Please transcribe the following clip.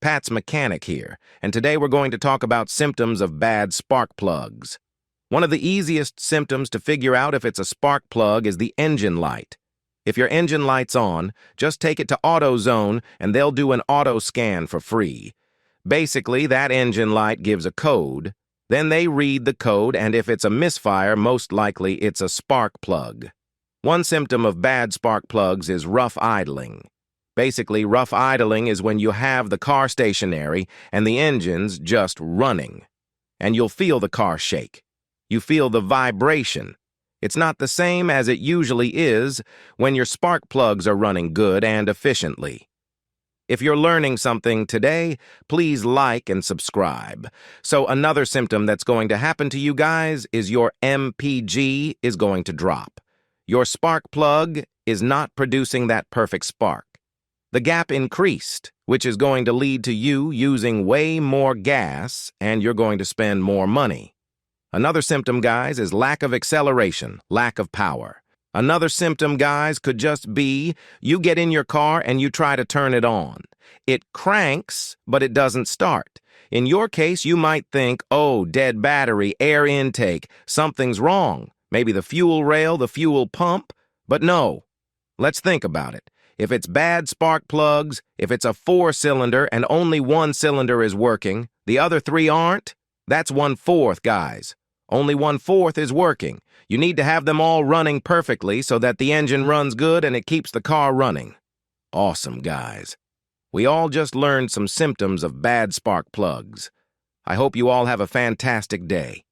Pat's mechanic here, and today we're going to talk about symptoms of bad spark plugs. One of the easiest symptoms to figure out if it's a spark plug is the engine light. If your engine light's on, just take it to AutoZone and they'll do an auto scan for free. Basically, that engine light gives a code. Then they read the code, and if it's a misfire, most likely it's a spark plug. One symptom of bad spark plugs is rough idling. Basically, rough idling is when you have the car stationary and the engine's just running. And you'll feel the car shake. You feel the vibration. It's not the same as it usually is when your spark plugs are running good and efficiently. If you're learning something today, please like and subscribe. So another symptom that's going to happen to you guys is your MPG is going to drop. Your spark plug is not producing that perfect spark. The gap increased, which is going to lead to you using way more gas, and you're going to spend more money. Another symptom, guys, is lack of acceleration, lack of power. Another symptom, guys, could just be you get in your car and you try to turn it on. It cranks, but it doesn't start. In your case, you might think, oh, dead battery, air intake, something's wrong. Maybe the fuel rail, the fuel pump. But no. Let's think about it. If it's bad spark plugs, if it's a 4-cylinder and only one cylinder is working, the other 3 aren't, that's 1/4, guys. Only 1/4 is working. You need to have them all running perfectly so that the engine runs good and it keeps the car running. Awesome, guys. We all just learned some symptoms of bad spark plugs. I hope you all have a fantastic day.